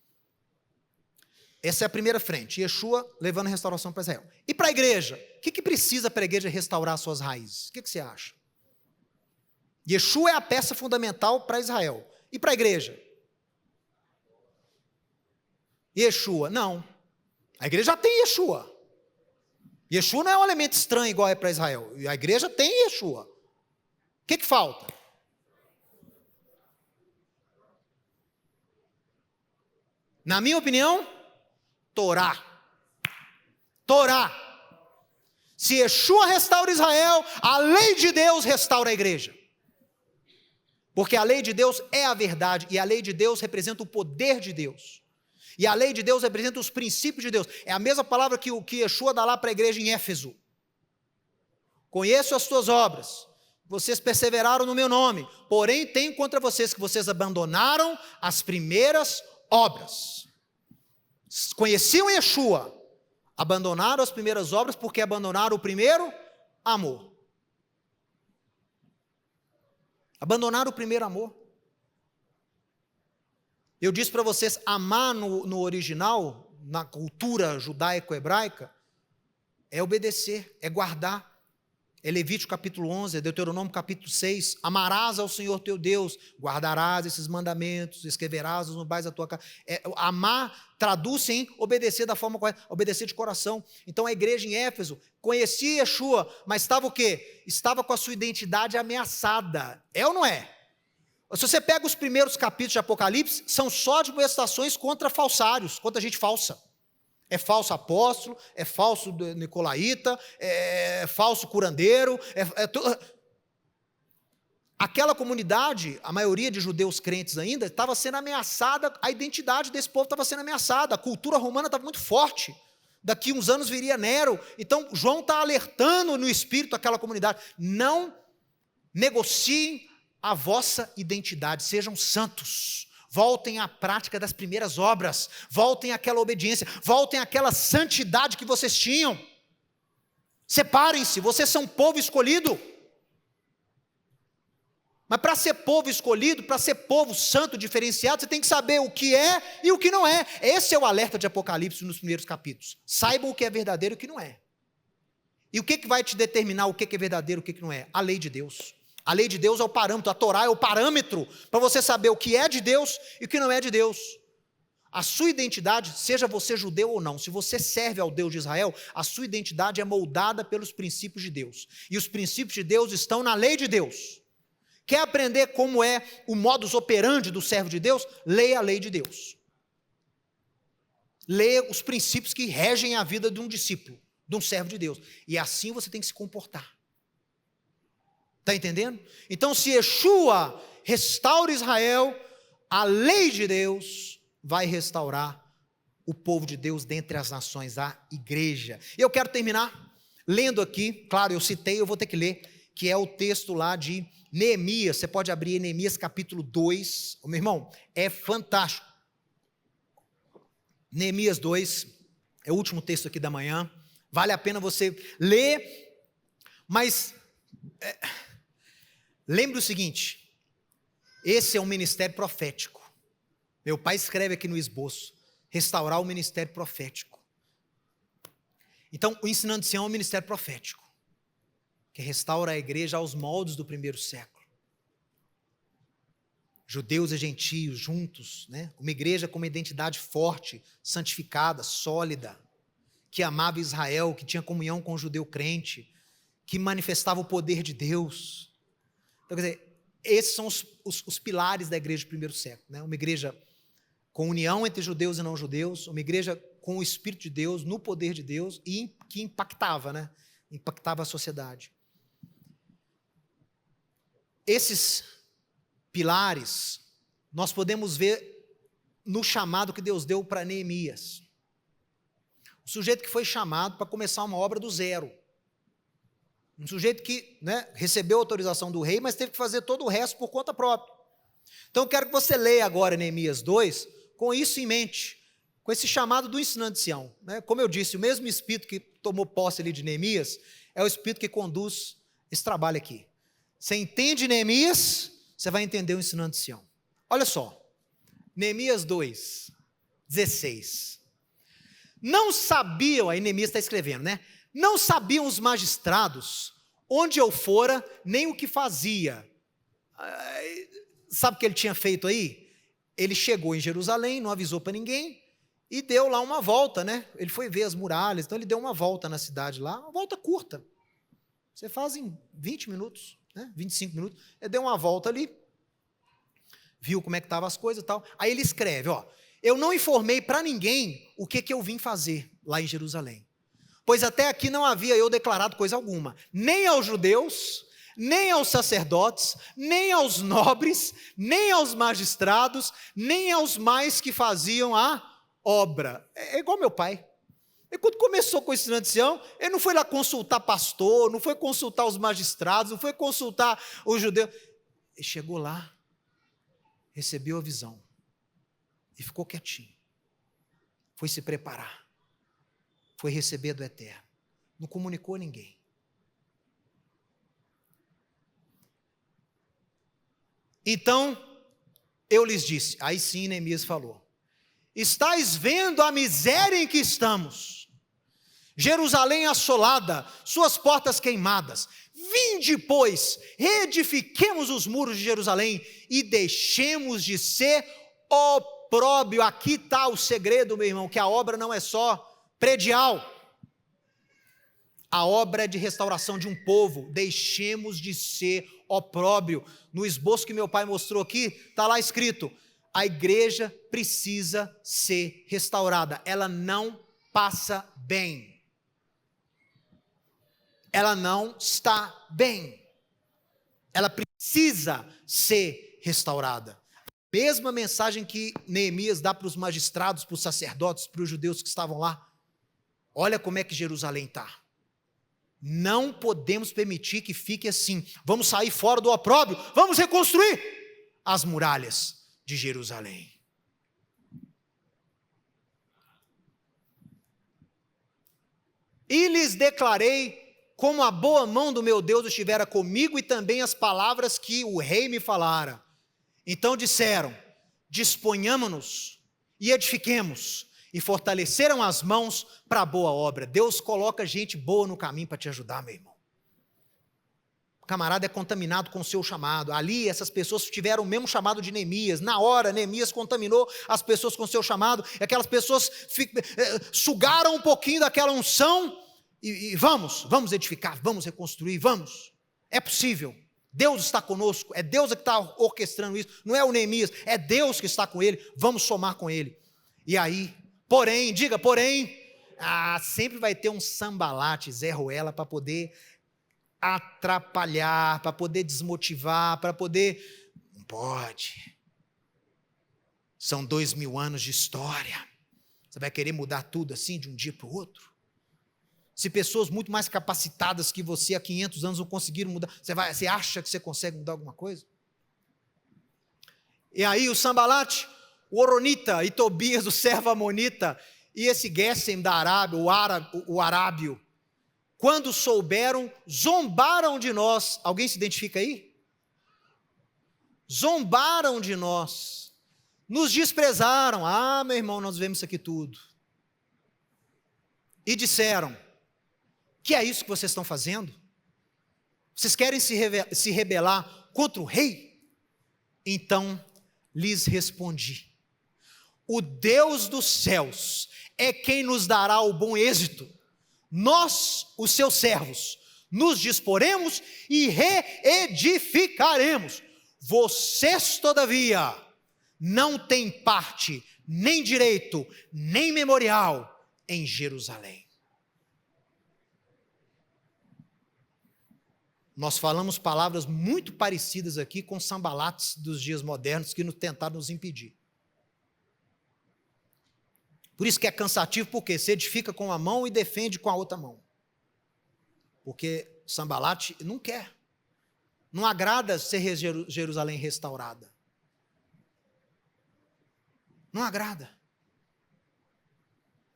Essa é a primeira frente, Yeshua levando a restauração para Israel. E para a igreja? O que precisa para a igreja restaurar suas raízes? O que você acha? Yeshua é a peça fundamental para Israel. E para a igreja? Yeshua, não. A igreja já tem Yeshua. Yeshua não é um elemento estranho igual é para Israel. A igreja tem Yeshua. O que falta? Na minha opinião, Torá. Torá. Se Yeshua restaura Israel, a lei de Deus restaura a igreja. Porque a lei de Deus é a verdade, e a lei de Deus representa o poder de Deus. E a lei de Deus representa os princípios de Deus. É a mesma palavra que Yeshua dá lá para a igreja em Éfeso. Conheço as tuas obras, vocês perseveraram no meu nome, porém tenho contra vocês que vocês abandonaram as primeiras obras. Conheciam Yeshua, abandonaram as primeiras obras porque abandonaram o primeiro amor. Abandonaram o primeiro amor. Eu disse para vocês, amar no original, na cultura judaico-hebraica, é obedecer, é guardar, É Levítico capítulo 11, é Deuteronômio capítulo 6. Amarás ao Senhor teu Deus, guardarás esses mandamentos, escreverás no bairro da tua casa. Amar traduz em obedecer da forma correta, obedecer de coração. Então a igreja em Éfeso conhecia Yeshua, mas estava o quê? Estava com a sua identidade ameaçada. É ou não é? Se você pega os primeiros capítulos de Apocalipse, são só admoestações contra falsários, contra gente falsa. É falso apóstolo, é falso nicolaíta, é falso curandeiro. Aquela comunidade, a maioria de judeus crentes ainda, estava sendo ameaçada, a identidade desse povo estava sendo ameaçada, a cultura romana estava muito forte. Daqui uns anos viria Nero. Então, João está alertando no espírito aquela comunidade: não negociem a vossa identidade, sejam santos. Voltem à prática das primeiras obras, voltem àquela obediência, voltem àquela santidade que vocês tinham. Separem-se, vocês são povo escolhido. Mas para ser povo escolhido, para ser povo santo, diferenciado, você tem que saber o que é e o que não é. Esse é o alerta de Apocalipse nos primeiros capítulos. Saibam o que é verdadeiro e o que não é. E o que vai te determinar o que é verdadeiro e o que não é? A lei de Deus. A lei de Deus é o parâmetro, a Torá é o parâmetro para você saber o que é de Deus e o que não é de Deus. A sua identidade, seja você judeu ou não, se você serve ao Deus de Israel, a sua identidade é moldada pelos princípios de Deus. E os princípios de Deus estão na lei de Deus. Quer aprender como é o modus operandi do servo de Deus? Leia a lei de Deus. Leia os princípios que regem a vida de um discípulo, de um servo de Deus. E assim você tem que se comportar. Está entendendo? Então, se Yeshua restaura Israel, a lei de Deus vai restaurar o povo de Deus dentre as nações, a igreja. E eu quero terminar lendo aqui, claro, eu citei, eu vou ter que ler, que é o texto lá de Neemias. Você pode abrir Neemias capítulo 2. Meu irmão, é fantástico. Neemias 2, é o último texto aqui da manhã. Vale a pena você ler, mas lembre o seguinte: esse é um ministério profético. Meu pai escreve aqui no esboço: restaurar o ministério profético. Então, o Ensinando de Sião é um ministério profético, que restaura a igreja aos moldes do primeiro século. Judeus e gentios juntos, né? Uma igreja com uma identidade forte, santificada, sólida, que amava Israel, que tinha comunhão com o judeu crente, que manifestava o poder de Deus. Então, quer dizer, esses são os pilares da igreja do primeiro século, né? Uma igreja com união entre judeus e não judeus, uma igreja com o Espírito de Deus, no poder de Deus, e que impactava, né? Impactava a sociedade. Esses pilares nós podemos ver no chamado que Deus deu para Neemias. O sujeito que foi chamado para começar uma obra do zero. Um sujeito que, né, recebeu a autorização do rei, mas teve que fazer todo o resto por conta própria. Então eu quero que você leia agora Neemias 2, com isso em mente, com esse chamado do Ensinando de Sião, né? Como eu disse, o mesmo Espírito que tomou posse ali de Neemias, é o Espírito que conduz esse trabalho aqui. Você entende Neemias, você vai entender o Ensinando de Sião. Olha só, Neemias 2, 16. Não sabiam, aí Neemias está escrevendo, né? Não sabiam os magistrados onde eu fora, nem o que fazia. Sabe o que ele tinha feito aí? Ele chegou em Jerusalém, não avisou para ninguém, e deu lá uma volta, né? Ele foi ver as muralhas, então ele deu uma volta na cidade lá, uma volta curta. Você faz em 20 minutos, né? 25 minutos. Ele deu uma volta ali, viu como é que estavam as coisas e tal. Aí ele escreve, ó: eu não informei para ninguém o que eu vim fazer lá em Jerusalém, pois até aqui não havia eu declarado coisa alguma, nem aos judeus, nem aos sacerdotes, nem aos nobres, nem aos magistrados, nem aos mais que faziam a obra. É igual meu pai. E quando começou com o Ensinando de Sião, ele não foi lá consultar pastor, não foi consultar os magistrados, não foi consultar os judeus. Ele chegou lá, recebeu a visão e ficou quietinho. Foi se preparar. Foi receber do Eterno. Não comunicou a ninguém. Então, eu lhes disse, aí sim Neemias falou: estais vendo a miséria em que estamos, Jerusalém assolada, suas portas queimadas. Vinde, pois, reedifiquemos os muros de Jerusalém e deixemos de ser opróbrio. Aqui está o segredo, meu irmão, que a obra não é só predial. A obra é de restauração de um povo. Deixemos de ser opróbrio. No esboço que meu pai mostrou aqui, está lá escrito: a igreja precisa ser restaurada. Ela não passa bem. Ela não está bem. Ela precisa ser restaurada. A mesma mensagem que Neemias dá para os magistrados, para os sacerdotes, para os judeus que estavam lá. Olha como é que Jerusalém está. Não podemos permitir que fique assim. Vamos sair fora do opróbrio, vamos reconstruir as muralhas de Jerusalém. E lhes declarei como a boa mão do meu Deus estivera comigo e também as palavras que o rei me falara. Então disseram: disponhamos-nos e edifiquemos, e fortaleceram as mãos para a boa obra. Deus coloca gente boa no caminho para te ajudar, meu irmão. O camarada é contaminado com o seu chamado. Ali essas pessoas tiveram o mesmo chamado de Neemias. Na hora, Neemias contaminou as pessoas com o seu chamado, e aquelas pessoas sugaram um pouquinho daquela unção, e vamos edificar, vamos reconstruir, vamos. É possível. Deus está conosco, é Deus que está orquestrando isso, não é o Neemias, é Deus que está com ele, vamos somar com ele. E aí, porém, diga, porém, sempre vai ter um Sambalate, Zé Ruela, para poder atrapalhar, para poder desmotivar, para poder... Não pode. São 2000 anos de história. Você vai querer mudar tudo assim, de um dia para o outro? Se pessoas muito mais capacitadas que você há 500 anos não conseguiram mudar, você acha que você consegue mudar alguma coisa? E aí o Sambalate, o Oronita e Tobias, o servo amonita, e esse Gesem da Arábia, o arábio, quando souberam, zombaram de nós. Alguém se identifica aí? Zombaram de nós, nos desprezaram. Meu irmão, nós vemos isso aqui tudo. E disseram: que é isso que vocês estão fazendo? Vocês querem se rebelar contra o rei? Então lhes respondi: o Deus dos céus é quem nos dará o bom êxito. Nós, os seus servos, nos disporemos e reedificaremos. Vocês, todavia, não têm parte, nem direito, nem memorial em Jerusalém. Nós falamos palavras muito parecidas aqui com Sambalates dos dias modernos que tentaram nos impedir. Por isso que é cansativo, porque se edifica com uma mão e defende com a outra mão. Porque Sambalate não quer. Não agrada ser Jerusalém restaurada. Não agrada.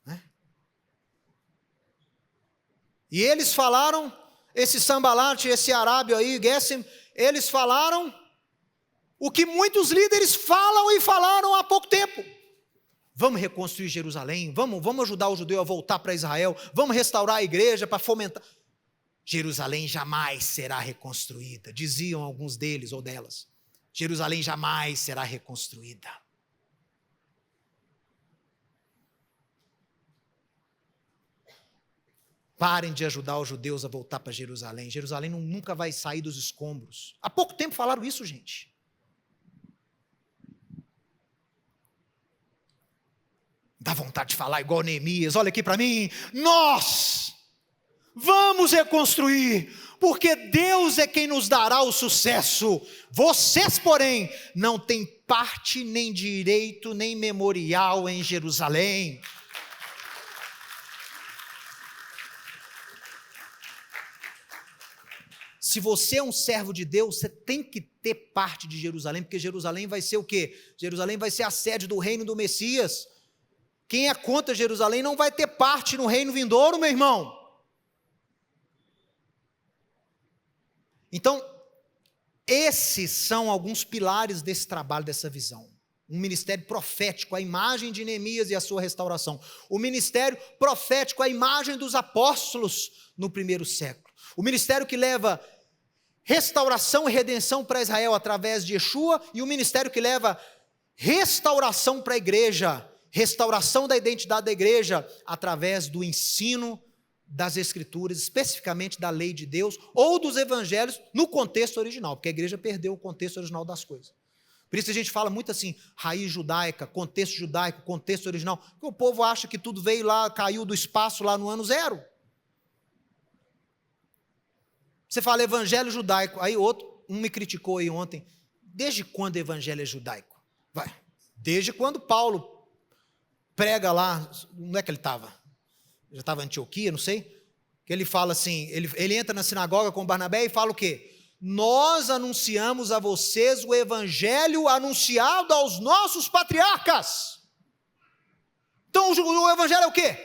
Né? E eles falaram, esse Sambalate, esse arábio aí, Gesem, eles falaram o que muitos líderes falam e falaram há pouco tempo. Vamos reconstruir Jerusalém, vamos ajudar o judeu a voltar para Israel, vamos restaurar a igreja para fomentar. Jerusalém jamais será reconstruída, diziam alguns deles ou delas. Jerusalém jamais será reconstruída. Parem de ajudar os judeus a voltar para Jerusalém. Jerusalém nunca vai sair dos escombros. Há pouco tempo falaram isso, gente. Dá vontade de falar igual Neemias. Olha aqui para mim. Nós vamos reconstruir, porque Deus é quem nos dará o sucesso. Vocês, porém, não têm parte, nem direito, nem memorial em Jerusalém. Se você é um servo de Deus, você tem que ter parte de Jerusalém, porque Jerusalém vai ser o quê? Jerusalém vai ser a sede do reino do Messias. Quem é contra Jerusalém não vai ter parte no reino vindouro, meu irmão. Então, esses são alguns pilares desse trabalho, dessa visão. Um ministério profético, a imagem de Neemias e a sua restauração. O ministério profético, a imagem dos apóstolos no primeiro século. O ministério que leva restauração e redenção para Israel através de Yeshua, e o ministério que leva restauração para a igreja, restauração da identidade da igreja através do ensino das Escrituras, especificamente da lei de Deus, ou dos evangelhos no contexto original, porque a igreja perdeu o contexto original das coisas. Por isso a gente fala muito assim, raiz judaica, contexto judaico, contexto original, porque o povo acha que tudo veio lá, caiu do espaço lá no ano 0. Você fala evangelho judaico, aí um me criticou aí ontem, desde quando o evangelho é judaico? Vai, desde quando Paulo prega lá, onde é que ele estava? Já estava em Antioquia, não sei, que ele fala assim, ele entra na sinagoga com Barnabé e fala o quê? Nós anunciamos a vocês o evangelho anunciado aos nossos patriarcas. Então o evangelho é o quê?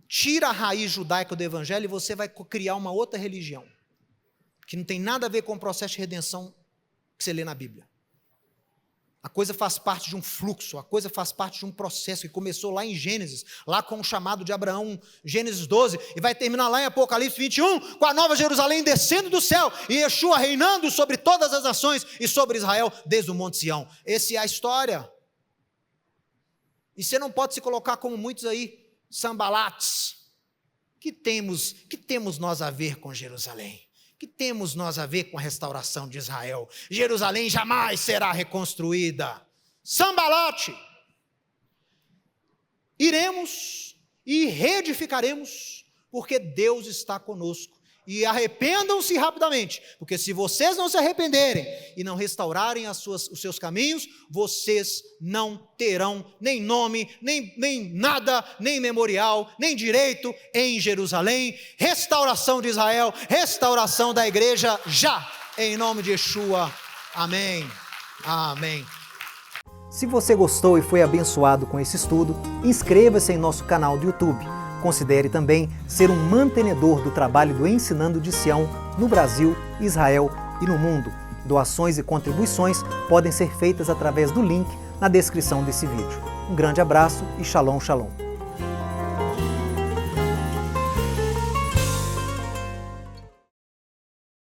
Tira a raiz judaica do evangelho e você vai criar uma outra religião, que não tem nada a ver com o processo de redenção que você lê na Bíblia. A coisa faz parte de um fluxo, a coisa faz parte de um processo que começou lá em Gênesis, lá com o chamado de Abraão, Gênesis 12, e vai terminar lá em Apocalipse 21, com a nova Jerusalém descendo do céu, e Yeshua reinando sobre todas as nações e sobre Israel desde o Monte Sião. Essa é a história. E você não pode se colocar como muitos aí, sambalates. Que temos nós a ver com Jerusalém? Que temos nós a ver com a restauração de Israel? Jerusalém jamais será reconstruída. Sambalate. Iremos e reedificaremos, porque Deus está conosco. E arrependam-se rapidamente, porque se vocês não se arrependerem e não restaurarem os seus caminhos, vocês não terão nem nome, nem nada, nem memorial, nem direito em Jerusalém. Restauração de Israel, restauração da igreja já, em nome de Yeshua. Amém. Amém. Se você gostou e foi abençoado com esse estudo, inscreva-se em nosso canal do YouTube. Considere também ser um mantenedor do trabalho do Ensinando de Sião no Brasil, Israel e no mundo. Doações e contribuições podem ser feitas através do link na descrição desse vídeo. Um grande abraço e shalom, shalom.